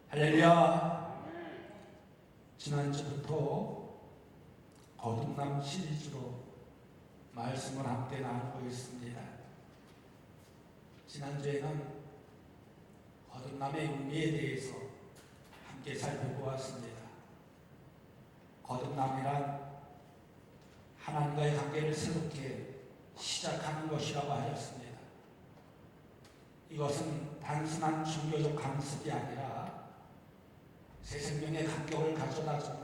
할렐루야. 지난주부터 거듭남 시리즈로 말씀을 함께 나누고 있습니다. 지난주에는 거듭남의 의미에 대해서 함께 살펴보았습니다. 거듭남이란 하나님과의 관계를 새롭게 시작하는 것이라고 하였습니다. 이것은 단순한 종교적 강습이 아니라 새 생명의 간격을 가져다주는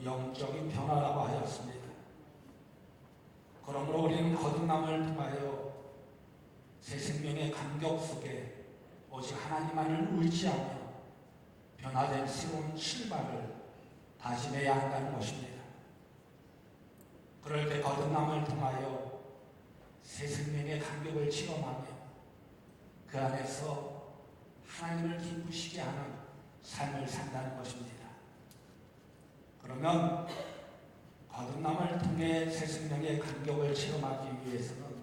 영적인 변화라고 하였습니다. 그러므로 우리는 거듭남을 통하여 새 생명의 간격 속에 오직 하나님만을 의지하며 변화된 새로운 출발을 다짐해야 한다는 것입니다. 그럴 때 거듭남을 통하여 새 생명의 간격을 체험하며 그 안에서 하나님을 기쁘시게 하는 삶을 산다는 것입니다. 그러면 거듭남을 통해 새 생명의 간격을 체험하기 위해서는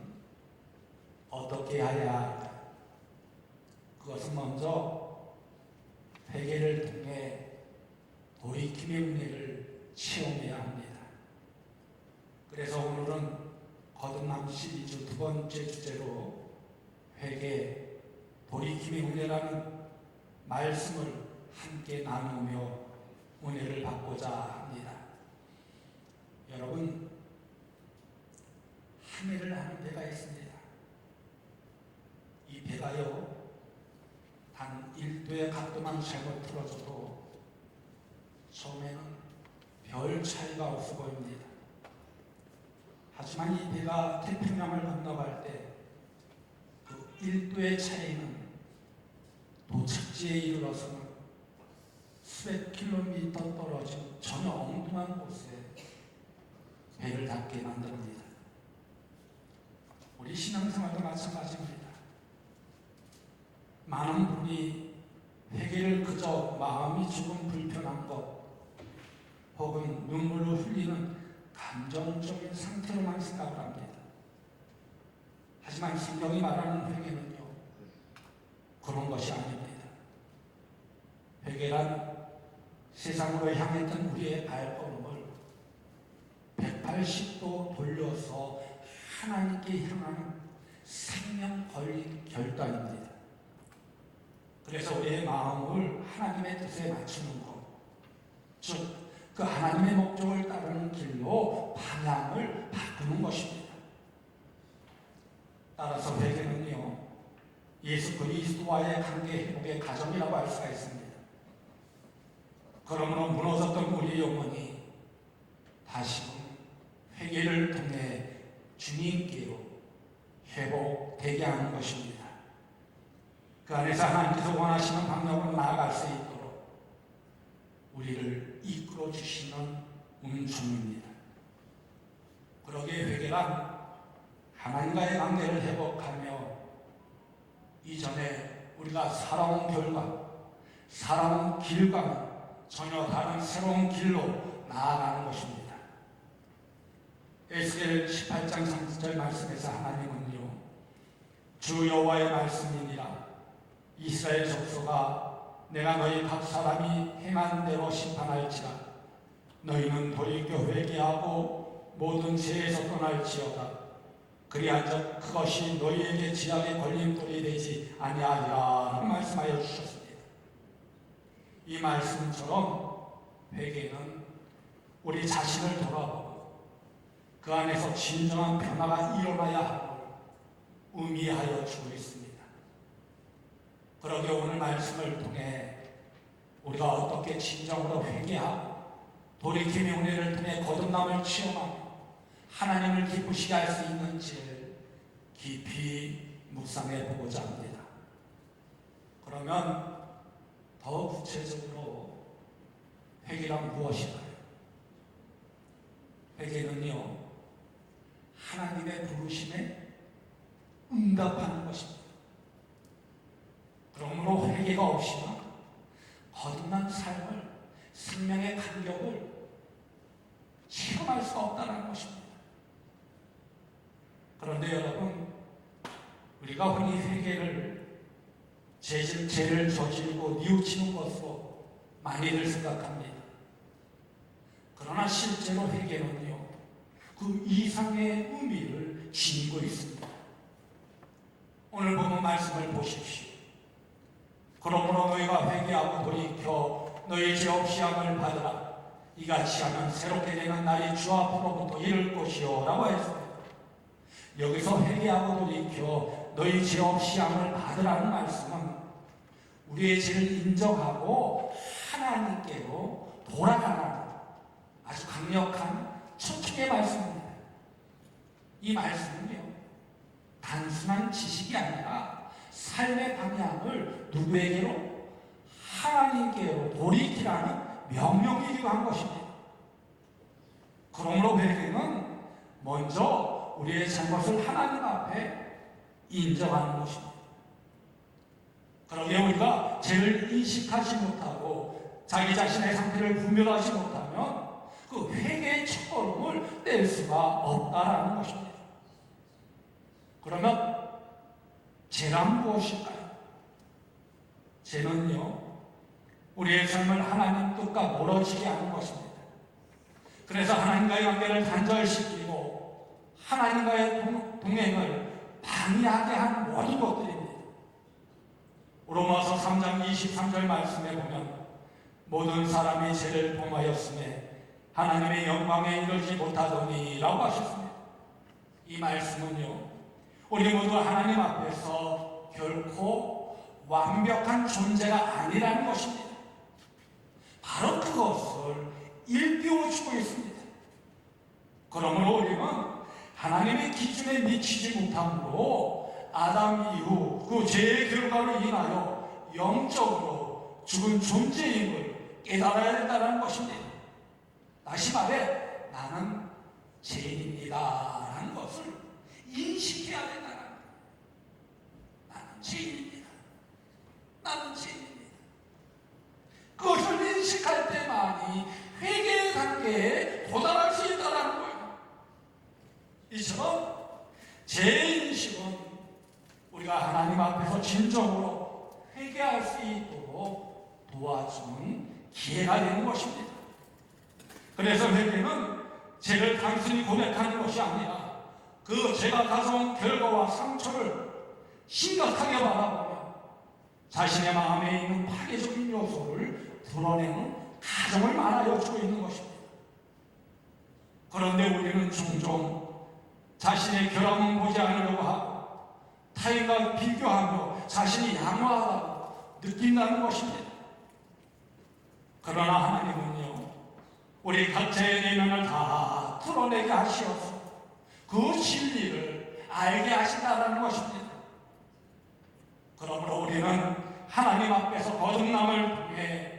어떻게 해야 할까? 그것은 먼저 회개를 통해 돌이킴의 은혜를 체험해야 합니다. 그래서 오늘은 거듭남 시리즈 두 번째 주제로 회개, 돌이킴의 은혜라는 말씀을 함께 나누며 은혜를 받고자 합니다. 여러분, 항해를 하는 배가 있습니다. 이 배가요, 단 1도의 각도만 잘못 틀어져도 처음에는 별 차이가 없어 보입니다. 하지만 이 배가 태평양을 건너갈 때 그 1도의 차이는 도착지에 이르러서는 수백 킬로미터 떨어진 전혀 엉뚱한 곳에 배를 닿게 만듭니다. 우리 신앙생활도 마찬가지입니다. 많은 분이 회개를 그저 마음이 조금 불편한 것 혹은 눈물을 흘리는 감정적인 상태로만 생각을 합니다. 하지만 성경이 말하는 회개는요, 그런 것이 아닙니다. 회개란 세상으로 향했던 우리의 발걸음을 180도 돌려서 하나님께 향하는 생명 걸린 결단입니다. 그래서 우리의 마음을 하나님의 뜻에 맞추는 것, 즉 그 하나님의 목적을 따르는 길로 방향을 바꾸는 것입니다. 따라서 회개는요, 예수 그리스도와의 관계 회복의 과정이라고 할 수가 있습니다. 그러므로 무너졌던 우리의 영혼이 다시금 회개를 통해 주님께로 회복되게 하는 것입니다. 그 안에서 하나님께서 원하시는 방향으로 나아갈 수 있도록 우리를 이끌어 주시는 은총입니다. 그러기에 회개란 하나님과의 관계를 회복하며 이전에 우리가 살아온 결과, 살아온 길과는 전혀 다른 새로운 길로 나아가는 것입니다. 에스겔 18장 30절 말씀에서 하나님은요, 주 여호와의 말씀이니라. 이스라엘 족속아, 내가 너희 각 사람이 행한 대로 심판할지라. 너희는 돌이켜 회개하고 모든 죄에서 떠날지어다. 그리한즉 그것이 너희에게 지약의 걸림돌이 되지 아니하리라 말씀하여 주셨습니다. 이 말씀처럼 회개는 우리 자신을 돌아보고 그 안에서 진정한 변화가 일어나야 함을 의미하여 주고 있습니다. 그러게 오늘 말씀을 통해 우리가 어떻게 진정으로 회개하고 돌이킴의 은혜를 통해 거듭남을 체험하고 하나님을 기쁘시게 할 수 있는지를 깊이 묵상해 보고자 합니다. 그러면 더 구체적으로 회개란 무엇일까요? 회개는요, 하나님의 부르심에 응답하는 것입니다. 그러므로 회개가 없이는 거듭난 삶을, 생명의 간격을 체험할 수 없다는 것입니다. 그런데 여러분, 우리가 흔히 회개를 죄를 저지르고 뉘우치는 것으로 많이들 생각합니다. 그러나 실제로 회개는요, 그 이상의 의미를 지니고 있습니다. 오늘 보는 말씀을 보십시오. 그러므로 너희가 회개하고 돌이켜 너희 죄 없이 함을 받으라. 이같이 하면 새롭게 되는 날이 주 앞으로부터 이를 것이요 라고 했습니다. 여기서 회개하고 돌이켜 너희 죄 없이 함을 받으라는 말씀은 우리의 죄를 인정하고 하나님께로 돌아가라는 아주 강력한 초청의 말씀입니다. 이 말씀은요, 단순한 지식이 아니라 삶의 방향을 누구에게로? 하나님께로 돌이키라는 명령이기도 한 것입니다. 그러므로 회개는 먼저 우리의 잘못을 하나님 앞에 인정하는 것입니다. 그러기에 우리가 죄를 인식하지 못하고 자기 자신의 상태를 분별하지 못하면 그 회개의 첫걸음을 뗄 수가 없다라는 것입니다. 그러면 죄란 무엇일까요? 죄는요, 우리의 삶을 하나님 뜻과 멀어지게 하는 것입니다. 그래서 하나님과의 관계를 단절시키고 하나님과의 동행을 방해하게 한 모든 것들입니다. 로마서 3장 23절 말씀에 보면 모든 사람이 죄를 범하였음에 하나님의 영광에 이르지 못하더니 라고 하셨습니다. 이 말씀은요, 우리 모두 하나님 앞에서 결코 완벽한 존재가 아니라는 것입니다. 바로 그것을 일깨워주고 있습니다. 그러므로 우리는 하나님의 기준에 미치지 못함으로 아담 이후 그 죄의 결과로 인하여 영적으로 죽은 존재임을 깨달아야 된다는 것입니다. 다시 말해 나는 죄인입니다 라는 것을 인식해야 된다는 거예요. 나는 죄인입니다. 나는 죄인입니다. 그것을 인식할 때만이 회개의 단계에 도달할 수 있다는 거예요. 이처럼 죄인식은 우리가 하나님 앞에서 진정으로 회개할 수 있도록 도와주는 기회가 되는 것입니다. 그래서 회개는 죄를 단순히 고백하는 것이 아니라 그 죄가 가져온 결과와 상처를 심각하게 바라보며 자신의 마음에 있는 파괴적인 요소를 드러내는 가정을 말하여 주고 있는 것입니다. 그런데 우리는 종종 자신의 결함은 보지 않으려고 하고 타인과 비교하며 자신이 양호하다고 느낀다는 것입니다. 그러나 하나님은요, 우리 각자의 내면을 다 드러내게 하시어서 그 진리를 알게 하신다는 것입니다. 그러므로 우리는 하나님 앞에서 거듭남을 통해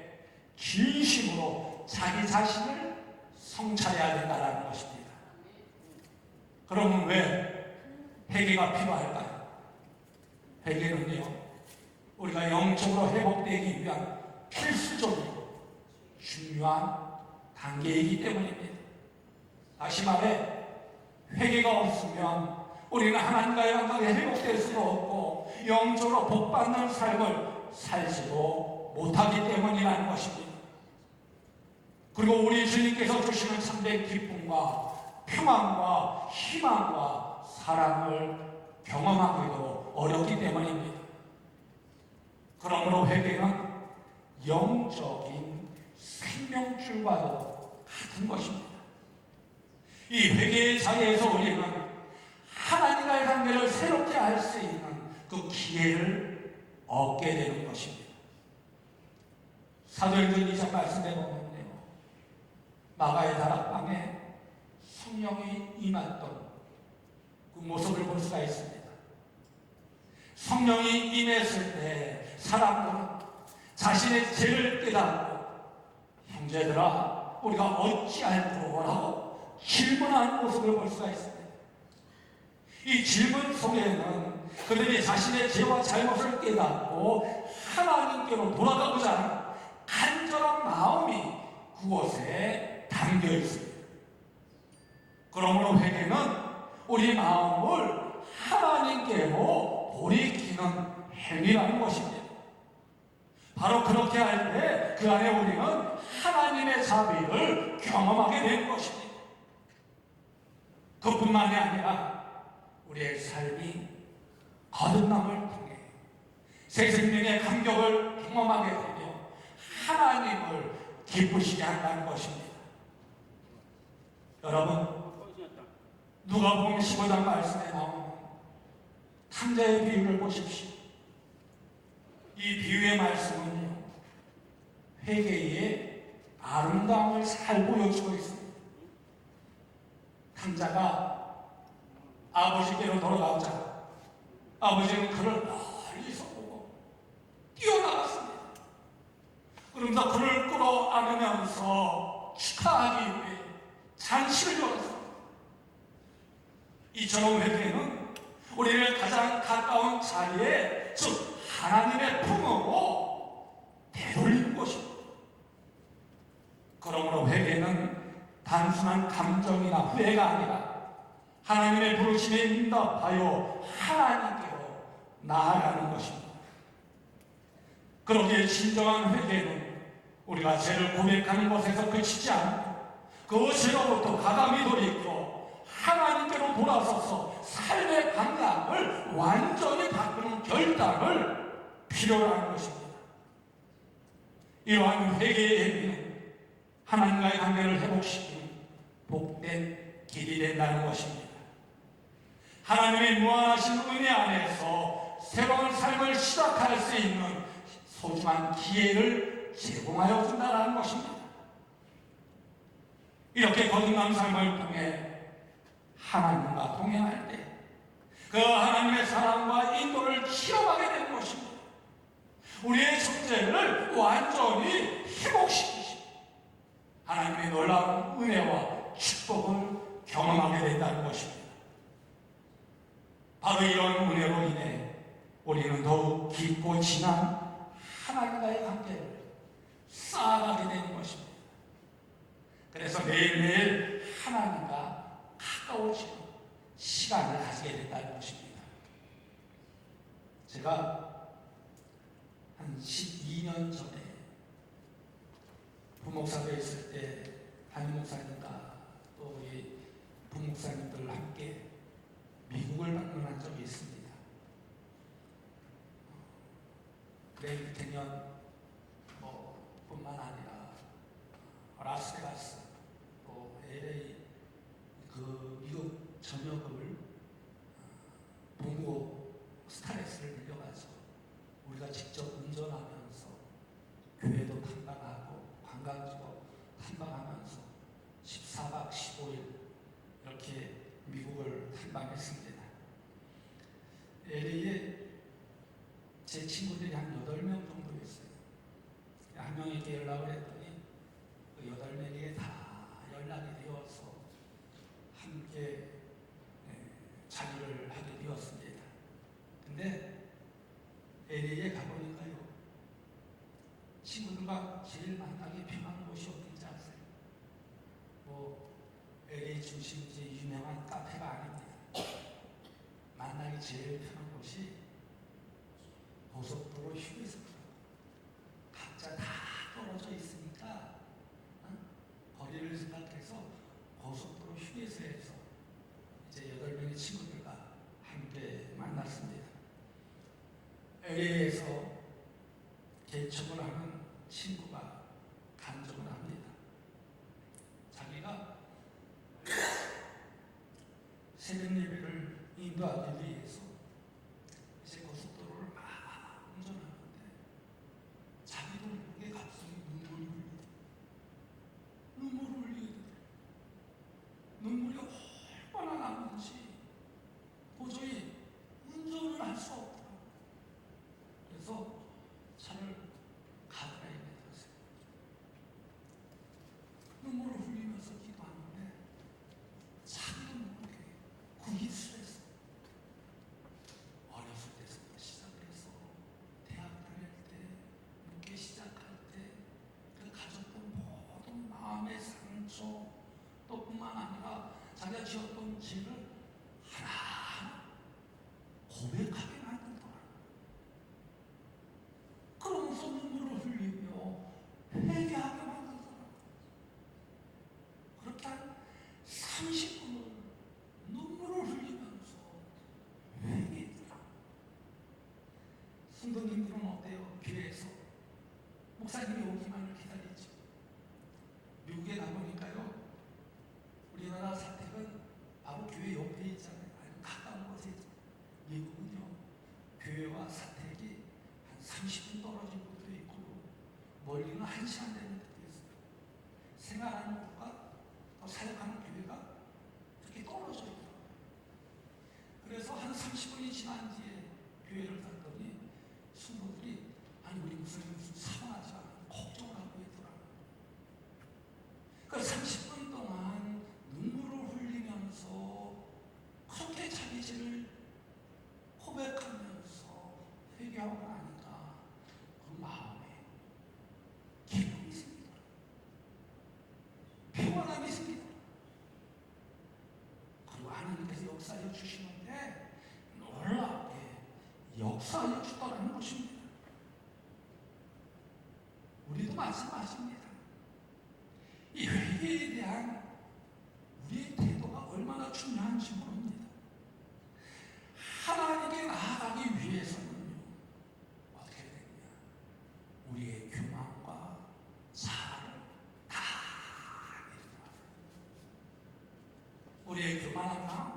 진심으로 자기 자신을 성찰해야 된다는 것입니다. 그러면 왜 회개가 필요할까요? 회개는요, 우리가 영적으로 회복되기 위한 필수적이고 중요한 단계이기 때문입니다. 다시 말해 회개가 없으면 우리는 하나님과의 관계가 회복될 수도 없고 영적으로 복받는 삶을 살지도 못하기 때문이라는 것입니다. 그리고 우리 주님께서 주시는 참된 기쁨과 평안과 희망과 사랑을 경험하기도 어렵기 때문입니다. 그러므로 회개는 영적인 생명줄과도 같은 것입니다. 이 회개의 자리에서 우리는 하나님과의 관계를 새롭게 할 수 있는 그 기회를 얻게 되는 것입니다. 사도행전 2장 말씀에 보면요, 마가의 다락방에 성령이 임했던 그 모습을 볼 수가 있습니다. 성령이 임했을 때 사람들은 자신의 죄를 깨닫고 형제들아 우리가 어찌할꼬라고 질문하는 모습을 볼 수가 있습니다. 이 질문 속에는 그들이 자신의 죄와 잘못을 깨닫고 하나님께로 돌아가고자 하는 간절한 마음이 그곳에 담겨 있습니다. 그러므로 회개는 우리 마음을 하나님께로 돌이키는 행위라는 것입니다. 바로 그렇게 할 때 그 안에 우리는 하나님의 자비를 경험하게 되는 것입니다. 그뿐만이 아니라 우리의 삶이 거듭남을 통해 새 생명의 감격을 경험하게 되며 하나님을 기쁘시게 한다는 것입니다. 여러분, 누가복음 15장 말씀에 나오는 탕자의 비유를 보십시오. 이 비유의 말씀은요, 회개의 아름다움을 잘 보여주고 있습니다. 탕자가 아버지께로 돌아가자 아버지는 그를 멀리서 보고 뛰어나갔습니다. 그러면서 그를 끌어안으면서 축하하기 위해 잔치를 열었습니다. 이처럼 회개는 우리를 가장 가까운 자리에, 즉 하나님의 품으로 되돌리는 것입니다. 그러므로 회개는 단순한 감정이나 후회가 아니라 하나님의 부르심에 응답하여 하나님께로 나아가는 것입니다. 그러기에 진정한 회개는 우리가 죄를 고백하는 것에서 그치지 않고 그 죄로부터 가감히 돌이켜 하나님께로 돌아서서 삶의 방향을 완전히 바꾸는 결단을 필요로 하는 것입니다. 이러한 회개의 행위는 하나님과의 관계를 회복시키는 복된 길이 된다는 것입니다. 하나님의 무한하신 은혜 안에서 새로운 삶을 시작할 수 있는 소중한 기회를 제공하여 준다는 것입니다. 이렇게 거듭난 삶을 통해 하나님과 동행할 때 그 하나님의 사랑과 인도를 체험하게 되는 것입니다. 우리의 존재를 완전히 회복시키시고 하나님의 놀라운 은혜와 축복을 경험하게 된다는 것입니다. 바로 이런 은혜로 인해 우리는 더욱 깊고 진한 하나님과의 관계를 쌓아가게 되는 것입니다. 그래서 매일매일 하나님과 가까워지는 시간을 가지게 된다는 것입니다. 제가 한 12년 전에 부목사로 있을 때 담임 목사님과 또 우리 부목사님들 함께 미국을 방문한 적이 있습니다. 그레이트 캐년 뿐만 아니라 라스베가스 또 LA 그 미국 전역을 동부 스타렉스를 빌려가지고 우리가 직접 운전하면서 교회도 탐방하고 관광지도 탐방하면서 14박 15일 이렇게 미국을 탐방했습니다. LA에 제 친구들이 한 8명 정도 있어요. 한 명에게 연락을 했더니 그 8명에게 다 연락이 되어서 함께 자리를 하게 되었습니다. 근데 LA에 가보니까요, 친구들과 제일 만나기 편한 곳이 어딘지 아세요? LA 중심지 유명한 카페가 아닙니다. 만나기 제일 편한 곳이 고속도로 휴게소입니다. 각자 다 떨어져 있으니까 거리를 생각해서 고속도로 휴게소에서 이제 8명의 친구들과 함께 만났습니다. LA에서 개척을 하는 친구가 간증을 합니다. 자기가 새벽 예배를 인도하기 위해서 이제 고속도로를 막 운전하는데 자기도 모르게 갑자기 눈물을 흘리게 되더라고요. 눈물이 얼마나 나는지 도저히 운전을 할 수 없더라고요. 그래서 차를 가드라인에 뒀어요. 눈물을 흘리면서 기도하는데 자기도 모르게 그 입술에서 어렸을 때부터 시작해서 대학 다닐 때, 늦게 시작할 때 그 가졌던 모든 마음의 상처 또 뿐만 아니라 자기가 지었던 죄를 하나하나 고백하게 만들더라. 그러면서 눈물을 성도님들은 어때요? 교회에서 목사님이 오기만을 기다리죠. 미국에 가보니까요, 우리나라 사택은 바로 교회 옆에 있잖아요. 아주 가까운 곳에 있죠. 미국은요, 교회와 사택이 한 30분 떨어진 곳도 있고 멀리는 1시간 되는 데도 있어요. 생활하는 곳과 또 사역하는 교회가 이렇게 떨어져 있어요. 그래서 한 30분이 지난 뒤에 교회를 갔더니 신부들이 아니 우리 목사님 무슨 사망하지 않아 걱정을 하고 있더라고요. 그 30분 동안 눈물을 흘리면서 그렇게 자기 죄를 고백하면서 회개하고 나니까 그 마음에 기쁨이 생기더라고요. 평안함이 생기더라고요. 그리고 하나님께서 역사해 주시는데 놀랍게 역사해 주더라는 것입니다. 우리도 마찬가지입니다. 이 회개에 대한 우리의 태도가 얼마나 중요한지 모릅니다. 하나님께 나아가기 위해서는요, 어떻게 되느냐? 우리의 교만과 자아를 다 내려놔야 우리의 교만한 마음,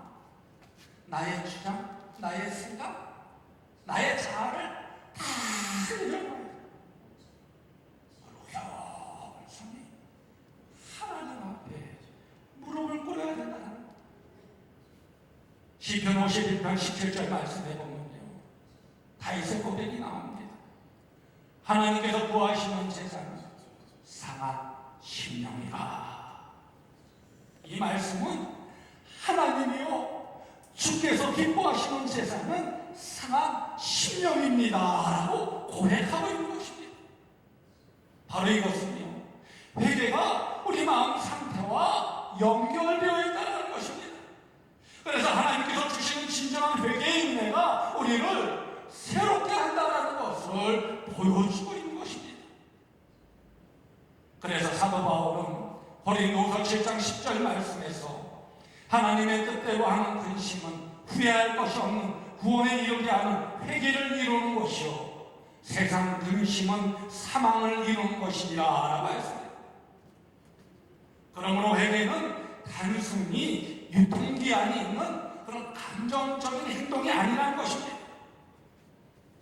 나의 주장, 나의 생각, 나의 자아를 다 내려놔야 그리고 겸손히 하나님 앞에 무릎을 꿇어야 된다는 거예요. 시편 51편 17절 말씀해 보면요, 다윗의 고백이 나옵니다. 하나님께서 구하시는 제사는 상한 심령이라. 이 말씀은 하나님이요, 주께서 기뻐하시는 제사는 상한 심령입니다 라고 고백하고 있는 것입니다. 바로 이것은요, 회개가 우리 마음 상태와 연결되어 있다는 것입니다. 그래서 하나님께서 주시는 진정한 회개의 은혜가 우리를 새롭게 한다는 것을 보여주고 있는 것입니다. 그래서 사도 바울은 고린도후서 7장 10절 말씀에서 하나님의 뜻대로 하는 근심은 후회할 것이 없는 구원에 이르게 하는 회개를 이루는 것이요 세상 근심은 사망을 이루는 것이니라 라고 했습니다. 그러므로 회개는 단순히 유통기한이 있는 그런 감정적인 행동이 아니라는 것입니다.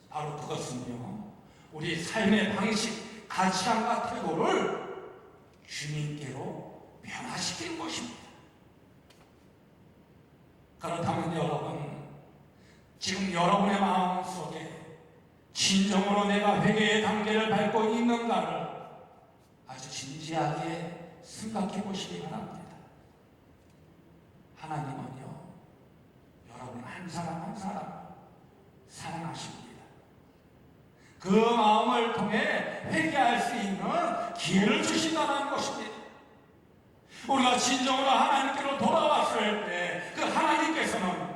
바로 그것은요, 우리 삶의 방식, 가치관과 태도를 주님께로 변화시키는 것입니다. 그렇다면 여러분, 지금 여러분의 마음속에 진정으로 내가 회개의 단계를 밟고 있는가를 아주 진지하게 생각해 보시기 바랍니다. 하나님은요, 여러분 한 사람 한 사람 사랑하십니다. 그 마음을 통해 회개할 수 있는 기회를 주신다는 것입니다. 우리가 진정으로 하나님께로 돌아왔을 때 그 하나님께서는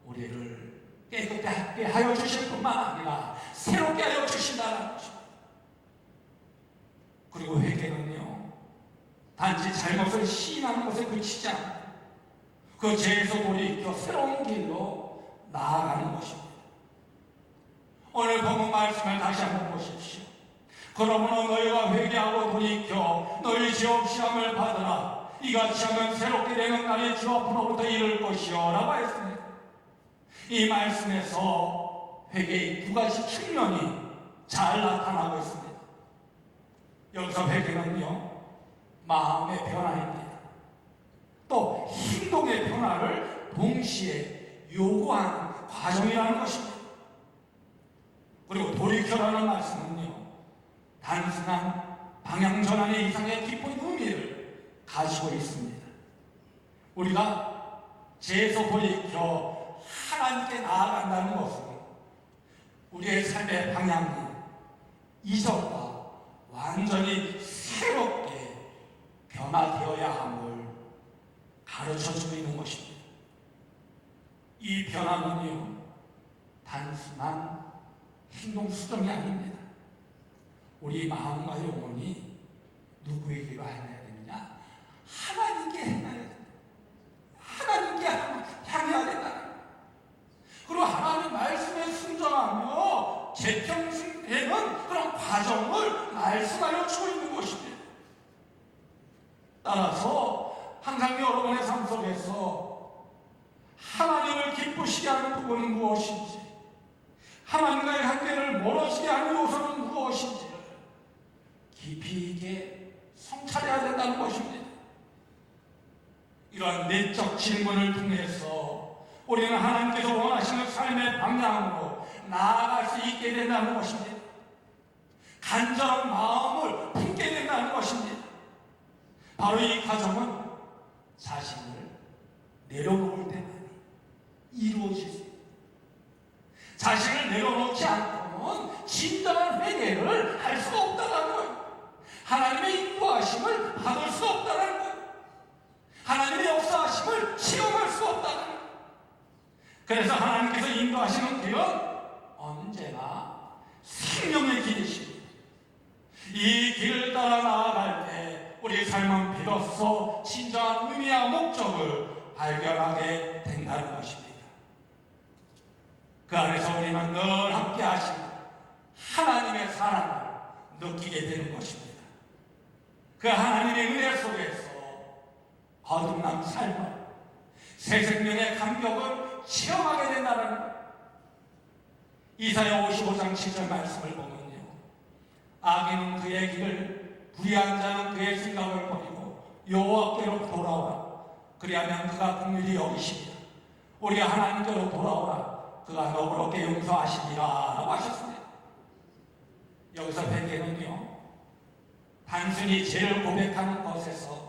우리를 깨끗하게 하여 주실 뿐만 아니라 새롭게 하여 주신다는 것입니다. 그리고 회개는요, 단지 잘못을 시인하는 것에 그치지 않고 그 죄에서 돌이켜 새로운 길로 나아가는 것입니다. 오늘 본문 말씀을 다시 한번 보십시오. 그러므로 너희가 회개하고 돌이켜 너희 죄업 시험을 받으라. 이같이 하면 새롭게 되는 날이 주 앞으로부터 이를 것이요 라고 했습니다. 이 말씀에서 회개의 두 가지 측면이 잘 나타나고 있습니다. 여기서 회개는요, 마음의 변화입니다. 또 행동의 변화를 동시에 요구하는 과정이라는 것입니다. 그리고 돌이켜라는 말씀은요, 단순한 방향 전환의 이상의 깊은 의미를 가지고 있습니다. 우리가 죄에서 돌이켜 하나님께 나아간다는 것은 우리의 삶의 방향이 이전과 완전히 새롭게 변화되어야 함을 가르쳐주고 있는 것입니다. 이 변화는요, 단순한 행동 수정이 아닙니다. 우리 마음과 영혼이 누구에게로 향해야 되느냐? 하나님께 향해야 된다. 하나님께 향해야 된다. 그리고 하나님 말씀에 순종하며 재편되는 그런 과정을 말씀하여 주고 있는 것입니다. 따라서 항상 여러분의 삶 속에서 하나님을 기쁘시게 하는 부분은 무엇인지, 하나님과의 관계를 멀어지게 하는 요소는 무엇인지를 깊이 있게 성찰해야 된다는 것입니다. 이러한 내적 질문을 통해서 우리는 하나님께서 원하시는 삶의 방향으로 나아갈 수 있게 된다는 것입니다. 간절한 마음을 품게 된다는 것입니다. 바로 이 과정은 자신을 내려놓을 때만 이루어질 수 있습니다. 자신을 내려놓지 않고는 진정한 회개를 할 수가 없다는 거예요. 하나님의 인도하심을 받을 수 없다는 거예요. 하나님의 역사하심을 체험할 수 없다는 거예요. 그래서 하나님께서 인도하시는 길은 언제나 생명의 길이십니다. 이 길을 따라 나아갈 때 우리 삶은 비로소 진정한 의미와 목적을 발견하게 된다는 것입니다. 그 안에서 우리는 늘 함께 하신 하나님의 사랑을 느끼게 되는 것입니다. 그 하나님의 은혜 속에서 거듭난 삶을, 새 생명의 감격을 체험하게 된다는 거예요. 이사야 55장 7절 말씀을 보면요, 악인은 그의 길을, 불의한 자는 그의 생각을 버리고 여호와께로 돌아오라. 그리하면 그가 긍휼히 여기시리라. 우리 하나님께로 돌아오라. 그가 너그럽게 용서하시리라 라고 하셨습니다. 여기서 회개는요, 단순히 죄를 고백하는 것에서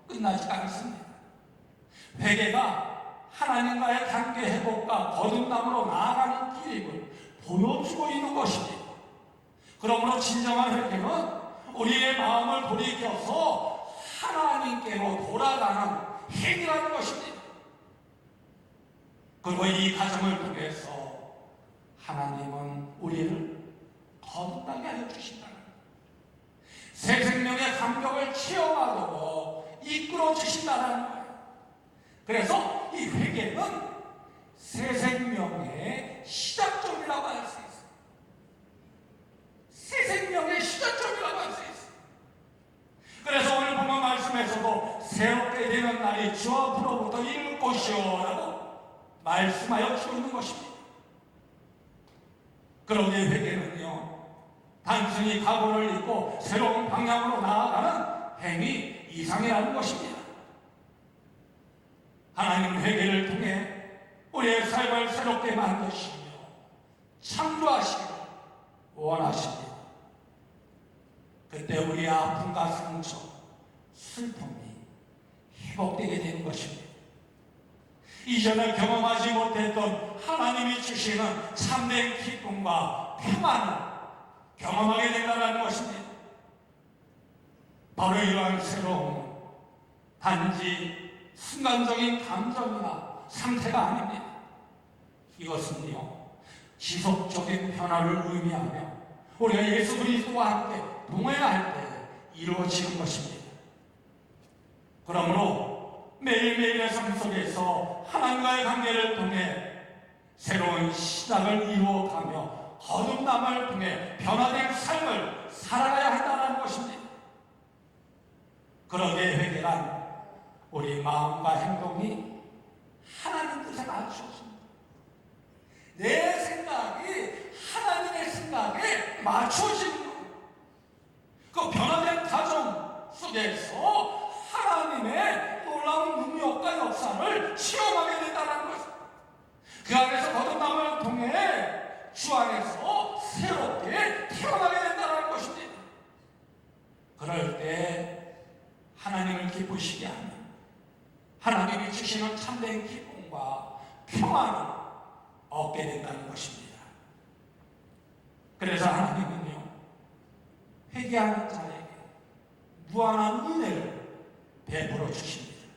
끝나지 않습니다. 회개가 하나님과의 관계 회복과 거듭남으로 나아가는 길임을 보여주고 있는 것입니다. 그러므로 진정한 회개는 우리의 마음을 돌이켜서 하나님께로 돌아가는 행위라는 것입니다. 그리고 이 과정을 통해서 하나님은 우리를 거듭나게 하여 주신다는 거예요. 새 생명의 감격을 체험하도록 이끌어 주신다는 거예요. 그래서 이 회개는 새 생명의 시작점이라고 할 수 있어요. 새 생명의 시작점이라고 할 수 있어요. 그래서 오늘 본문 말씀에서도 새롭게 되는 날이 주 앞으로부터 이를 것이오라고 말씀하여 주고 있는 것입니다. 그러기에 회개는요, 단순히 각오를 입고 새로운 방향으로 나아가는 행위 이상이라는 것입니다. 하나님은 회개를 통해 우리의 삶을 새롭게 만드시며 창조하시기를 원하십니다. 그때 우리의 아픔과 상처, 슬픔이 회복되게 되는 것입니다. 이전에 경험하지 못했던 하나님이 주시는 참된 기쁨과 평안을 경험하게 된다는 것입니다. 바로 이러한 새로움은 단지 순간적인 감정이나 상태가 아닙니다. 이것은요, 지속적인 변화를 의미하며 우리가 예수 그리스도와 함께 동행할 때 이루어지는 것입니다. 그러므로 매일매일의 삶 속에서 하나님과의 관계를 통해 새로운 시작을 이루어가며 거듭남을 통해 변화된 삶을 살아가야 한다는 것입니다. 그러기에 회개란 우리 마음과 행동이 하나님 뜻에 맞추어집니다. 내 생각이 하나님의 생각에 맞추어지는 거예요. 그 변화된 과정 속에서 하나님의 놀라운 능력과 역사를 체험하게 된다는 것입니다. 그 안에서 거듭남을 통해 주 안에서 새롭게 태어나게 된다는 것입니다. 그럴 때 하나님을 기쁘시게 하며 하나님이 주시는 참된 기쁨과 평안을 얻게 된다는 것입니다. 그래서 하나님은요, 회개하는 자에게 무한한 은혜를 베풀어 주십니다.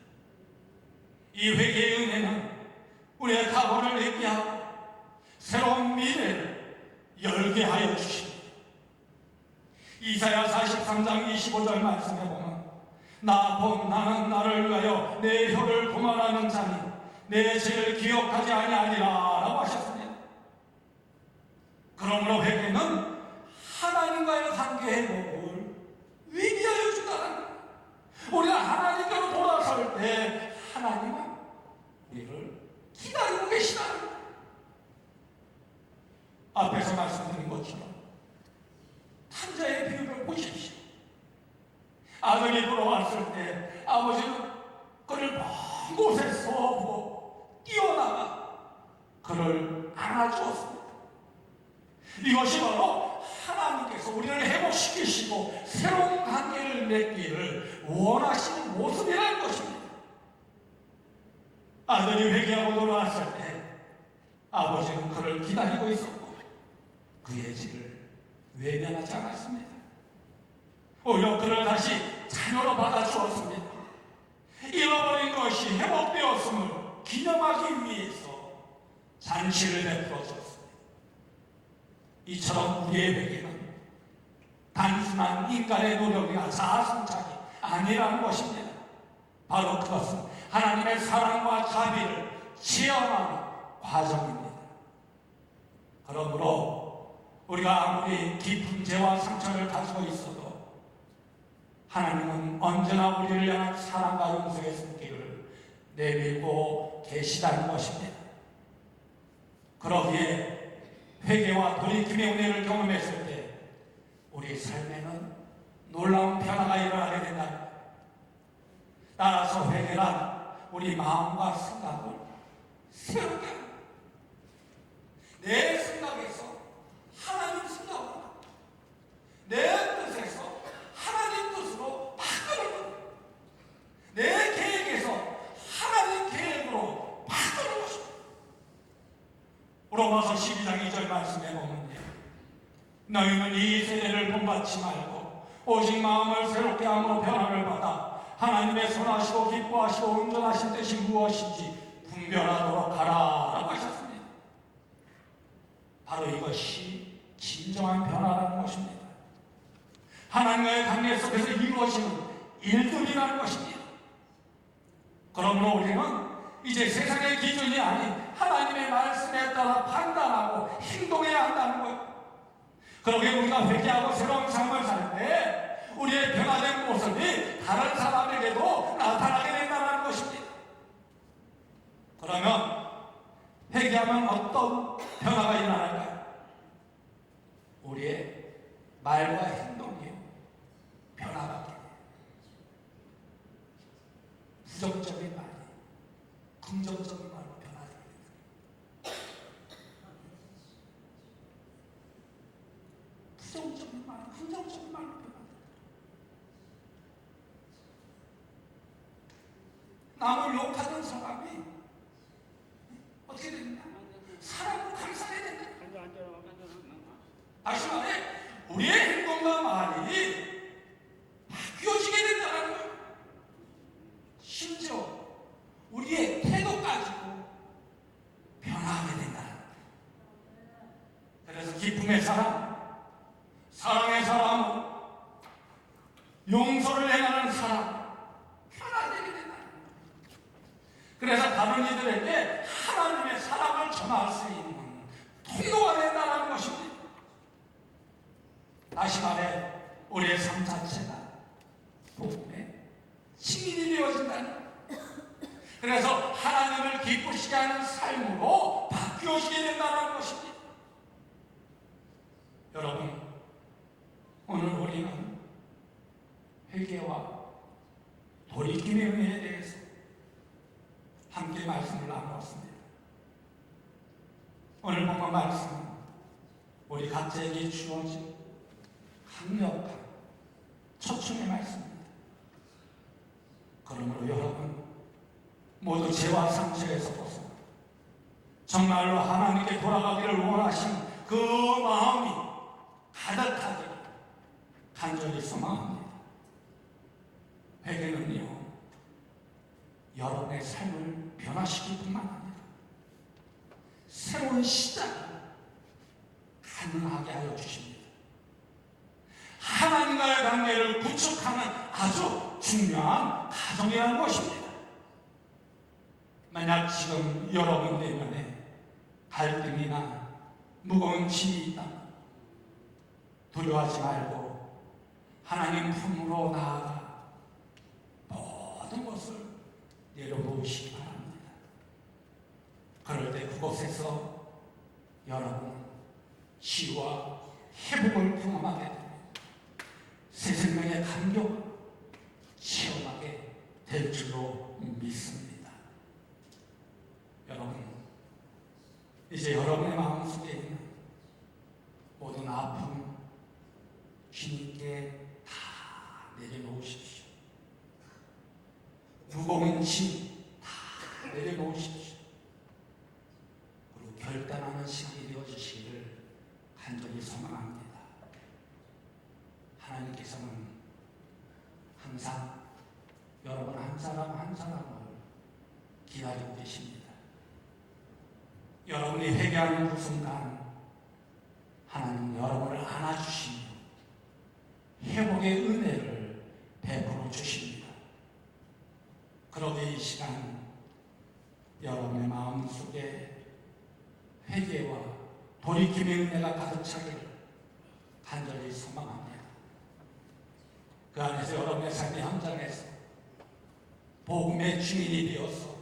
이 회개의 은혜는 우리의 각오를 있게 하고 새로운 미래를 열게 하여 주십니다. 이사야 43장 25절 말씀에 보면 나는 나를 위하여 내 혀를 고만하는 자니 내 죄를 기억하지 아니하리라 라고 하셨습니다. 그러므로 회개 앞에서 말씀드린 것처럼 탕자의 비유를 보십시오. 아들이 돌아왔을 때 아버지는 그를 먼 곳에서 보고 뛰어나가 그를 안아주었습니다. 이것이 바로 하나님께서 우리를 회복시키시고 새로운 관계를 맺기를 원하시는 모습이라는 것입니다. 아들이 회개하고 돌아왔을 때 아버지는 그를 기다리고 있었고 그의 죄를 외면하지 않았습니다. 오히려 그를 다시 자녀로 받아주었습니다. 잃어버린 것이 회복되었음을 기념하기 위해서 잔치를 베풀어 주었습니다. 이처럼 우리의 회개는 단순한 인간의 노력이나 자아성찰이 아니라는 것입니다. 바로 그것은 하나님의 사랑과 자비를 체험하는 과정입니다. 그러므로 우리가 아무리 깊은 죄와 상처를 가지고 있어도 하나님은 언제나 우리를 향한 사랑과 용서의 손길을 내밀고 계시다는 것입니다. 그러기에 회개와 돌이킴의 은혜를 경험했을 때 우리 삶에는 놀라운 변화가 일어나게 된다. 따라서 회개란 우리 마음과 생각을 새롭게 합니다. 내 생각에서 하나님 생각으로, 내 뜻에서 하나님 뜻으로 바꾸는 것, 내 계획에서 하나님 계획으로 바꾸는 것입니다. 로마서 12장 2절 말씀에 보면 너희는 이 세대를 본받지 말고 오직 마음을 새롭게 함으로 변화를 받아 하나님의 선하시고 기뻐하시고 온전하신 뜻이 무엇인지 분별하도록 하라 라고 하셨습니다. 바로 이것이 진정한 변화라는 것입니다. 하나님과의 관계 속에서 이루어지는 일들이라는 것입니다. 그러므로 우리는 이제 세상의 기준이 아닌 하나님의 말씀에 따라 판단하고 행동해야 한다는 거예요. 그러게 우리가 회개하고 새로운 삶을 살 때 우리의 변화된 모습이 다른 사람에게도 나타나게 된다는 것입니다. 그러면 회개하면 어떤 변화가 일어날까요? 우리의 말과 행동이 변화가 돼요. 부정적인 말이 긍정적인 말로 변화됩니다. 부정적인 말, 긍정적인 말로 변화됩니다. 남을 욕하는 사람이 어떻게 됩니까? 사람을 감싸게 된다. 다시 말해, 우리의 행동과 말이 바뀌어지게 된다는 거예요. 심지어 우리의 태도까지도 변화하게 된다는 거예요. 그래서 기쁨의 사람, 사랑의 사람, 용서를 행하는 사람, 변화되게 된다는 거예요. 그래서 다른 이들에게 하나님의 사랑을 전할 수 있는 통로가 된다는 것입니다. 다시 말해 우리의 삶 자체가 복음의 증인이 되어진다는 거예요. 그래서 하나님을 기쁘시게 하는 삶으로 바뀌어지게 된다는 것입니다. 여러분, 오늘 우리는 회개와 돌이킴의 은혜에 대해서 함께 말씀을 나누었습니다. 오늘 본문 말씀은 우리 각자에게 주어진 강력한 초청의 말씀입니다. 그러므로 여러분 모두 죄와 상처에서 벗어나 정말로 하나님께 돌아가기를 원하신 그 마음이 가득하게 간절히 소망합니다. 회개는요, 여러분의 삶을 변화시킬 뿐만 아니라 새로운 시작을 가능하게 하여 주십니다. 하나님과의 관계를 구축하는 아주 중요한 과정이라는 것입니다. 만약 지금 여러분 내면에 갈등이나 무거운 짐이 있다면 두려워하지 말고 하나님 품으로 나아가 모든 것을 내려놓으시기 바랍니다. 그럴 때 그곳에서 여러분은 치유와 회복을 경험하게 됩니다. 새 생명의 감격을 체험하게 될 줄로 믿습니다. 여러분, 이제 여러분의 마음속에 있는 모든 아픔 주님께 다 내려놓으십시오. 무거운 짐 다 내려놓으십시오. 그리고 결단하는 시간이 되어주시기를 간절히 소망합니다. 하나님께서는 항상 여러분 한 사람 한 사람을 기다리고 계십니다. 여러분이 회개하는 그 순간 하나님 여러분을 안아주시며 회복의 은혜를 베풀어 주십니다. 그러기에 이 시간 여러분의 마음속에 회개와 돌이킴의 은혜가 가득 차기를 간절히 소망합니다. 그 안에서 여러분의 삶의 현장에서 복음의 주인이 되어서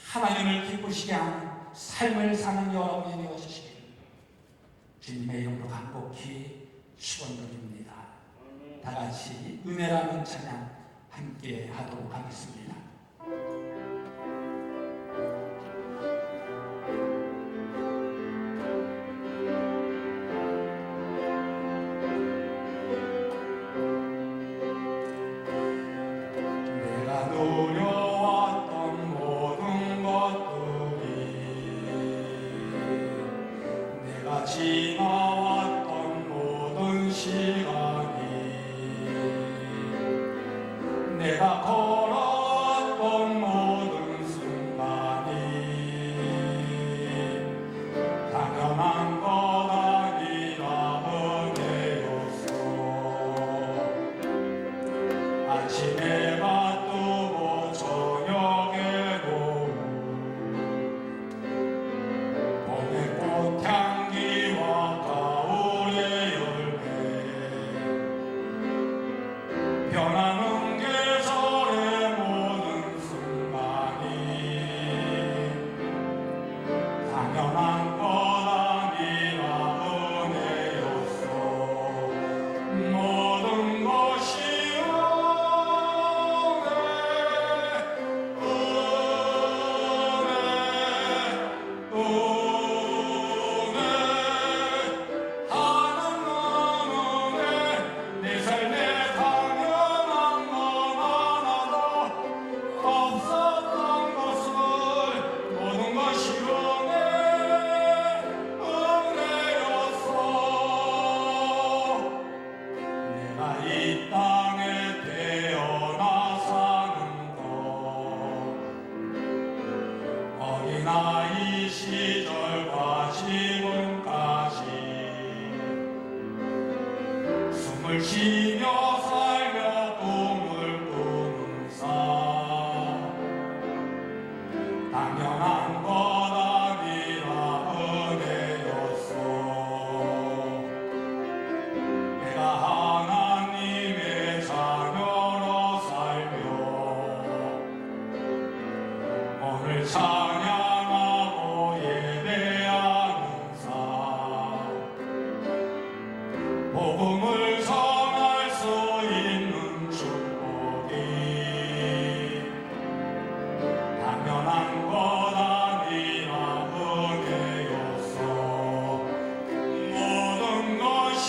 하나님을 기쁘시게 하는 삶을 사는 여러분이 되어주시기를 주님의 이름으로 간곡히 축원드립니다. 다 같이 은혜라는 찬양 함께 하도록 하겠습니다. 내가 노려왔던 모든 것들이 내가 지나왔던 모든 시간이 내가 걸었던 모든 순간이 당연한 것 아니라 은혜였어. 아침에 바쁘고 저녁에 노을 봄의 꽃향기와 가을의 열매 변하는 계절의 모든 순간이 당연한 것 아니라 은혜였어. 모든 것이 내 삶에 당연한 건 하나도 없었던 것을 모든 것이 은혜였어. 내가 이 땅에 태어나 사는 것 어린아이 시절과 지금까지 숨을 쉬며 살며 꿈을 꾸는 삶 당연한 것 아니라 은혜였어. 내가 하나님의 자녀로 살며 오늘 찬양하고 예배하는 삶 복음을 전할 수 있는 축복이 당연한 것 아니라 은혜였어. 모든 것이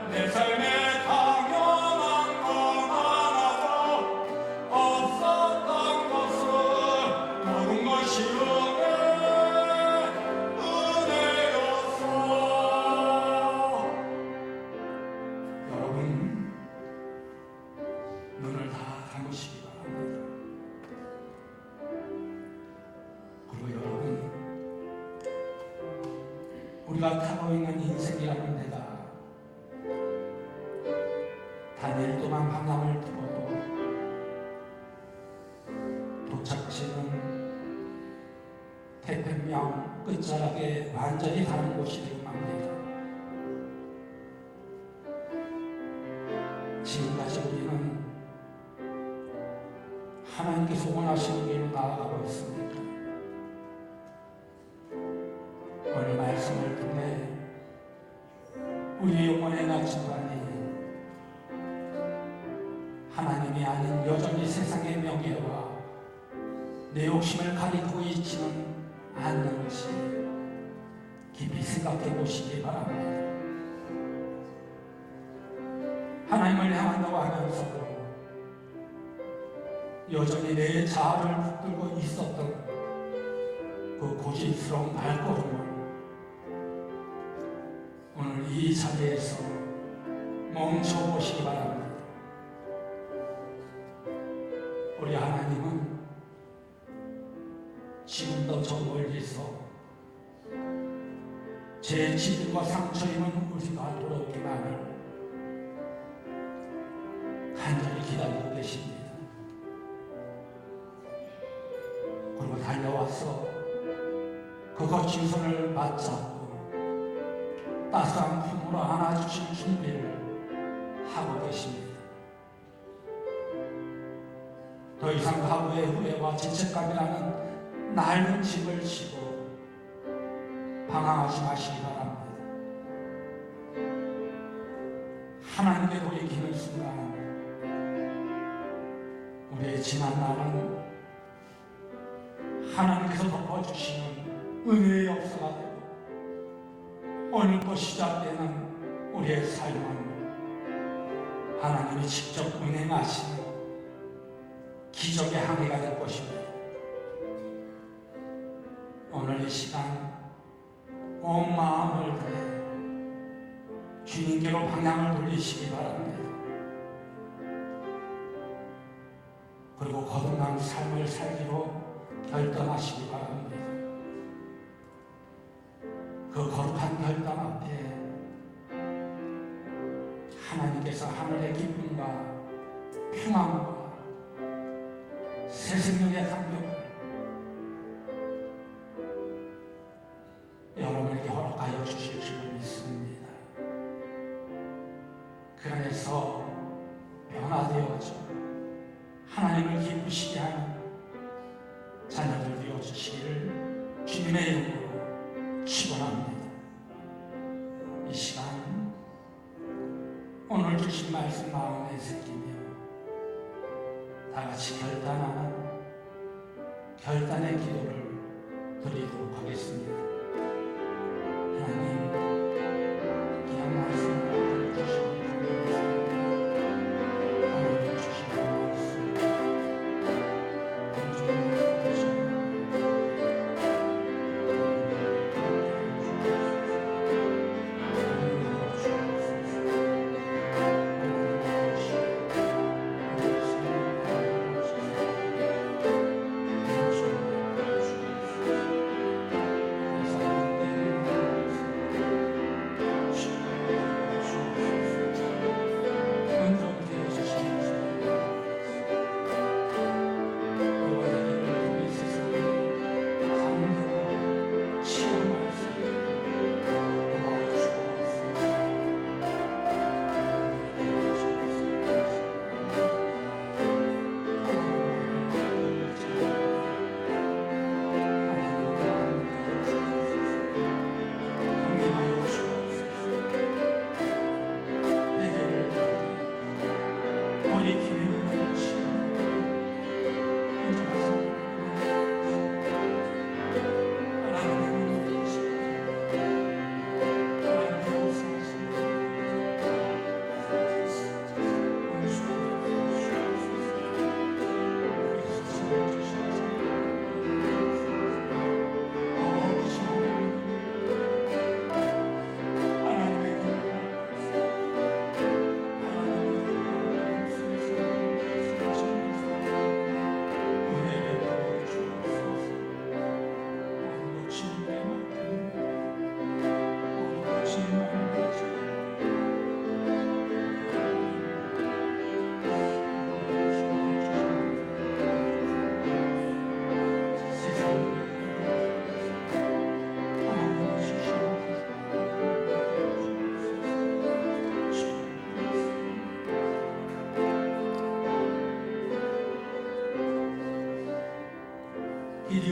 내 삶에 당연한 건 하나도 없었던 것은 모든 것이 은혜였어. 여러분 눈을 다 감으시기 바랍니다. 그리고 여러분 우리가 타고 있는 인생이라는 데가 단 1도만 방향을 틀어도 도착지는 태평양 끝자락에 완전히 다른 곳이 되고 맙니다. 원하시는 길로 나아가고 있습니까? 오늘 말씀을 통해 우리 영혼의 나침반이 하나님이 아닌 여전히 세상의 명예와 내 욕심을 가리고 있지는 않는지 깊이 생각해 보시기 바랍니다. 하나님을 향한다고 하면서도 여전히 내 자아를 붙들고 있었던 그 고집스러운 발걸음을 오늘 이 자리에서 멈춰보시기 바랍니다. 우리 하나님은 지금도 저 멀리서 제 지들과 상처 입은 우리가 돌아오기만을 간절히 기다리고 계십니다. 그리고 달려와서 그 거친 손을 맞잡고 따스한 품으로 안아주실 준비를 하고 계십니다. 더 이상 과거의 후회와 죄책감이라는 낡은 짐을 지고 방황하지 마시기 바랍니다. 하나님께 돌이키는 순간 우리의 지난 날은 하나님께서 덮어주시는 은혜의 역사가 되고 오늘부터 시작되는 우리의 삶은 하나님이 직접 운행하시는 기적의 항해가 될 것입니다. 오늘 이 시간 온 마음을 다해 주님께로 방향을 돌리시기 바랍니다. 그리고 거듭난 삶을 살기로 결단하시기 바랍니다. 그 거룩한 결단 앞에 하나님께서 하늘의 기쁨과 평안과 새 생명의 감격을 여러분에게 허락하여 주실 줄 믿습니다. 그 안에서 변화되어져 하나님을 기쁘시게 하는 자녀들 되어주시기를 주님의 이름으로 축원합니다. 이 시간 오늘 주신 말씀 마음에 새기며 다같이 결단의 기도를 드리도록 하겠습니다. 하나님, 귀한 말씀을 주시니 감사합니다. 하나님 주신 말씀 감사합니다.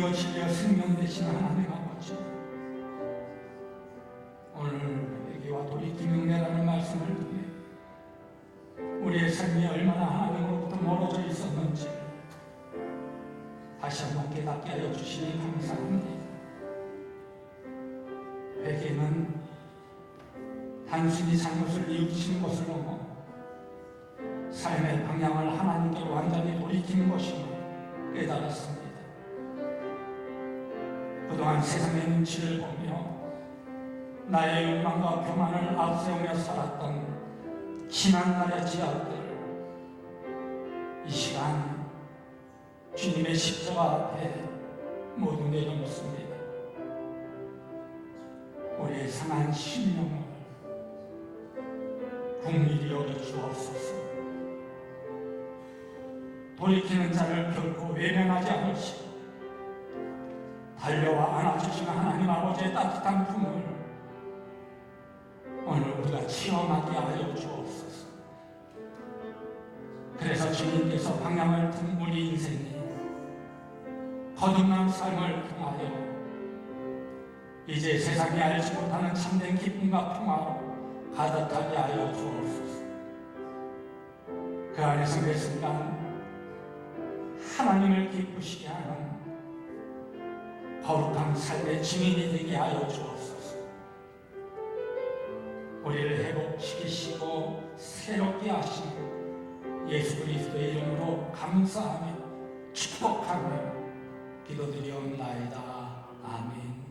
이루어지려 생명 되신 하나님 아버지, 오늘 회개와 돌이킴 은혜라는 말씀을 통해 우리의 삶이 얼마나 하나님으로부터 멀어져 있었는지 다시 한번 깨닫게 하여 주시니 감사합니다. 회개는 단순히 잘못을 뉘우치는 것을 넘어 삶의 방향을 하나님께 완전히 돌이키는 것임을 깨달았습니다. 그동안 세상의 눈치를 보며 나의 욕망과 교만을 앞세우며 살았던 지난날의 죄악들, 이 시간 주님의 십자가 앞에 모두 내려놓습니다. 우리의 상한 심령을 긍휼히 여겨 주옵소서. 돌이키는 자를 결코 외면하지 않으시고 달려와 안아주시는 하나님 아버지의 따뜻한 품을 오늘 우리가 체험하게 하여 주옵소서. 그래서 주님께서 방향을 든 우리 인생이 거듭난 삶을 통하여 이제 세상이 알지 못하는 참된 기쁨과 평화로 가득하게 하여 주옵소서. 그 안에서 매 순간 하나님을 기쁘시게 하는 거룩한 삶의 증인이 되게 하여 주옵소서. 우리를 회복시키시고 새롭게 하시는 예수 그리스도의 이름으로 감사하며 축복하며 기도드리옵나이다. 아멘.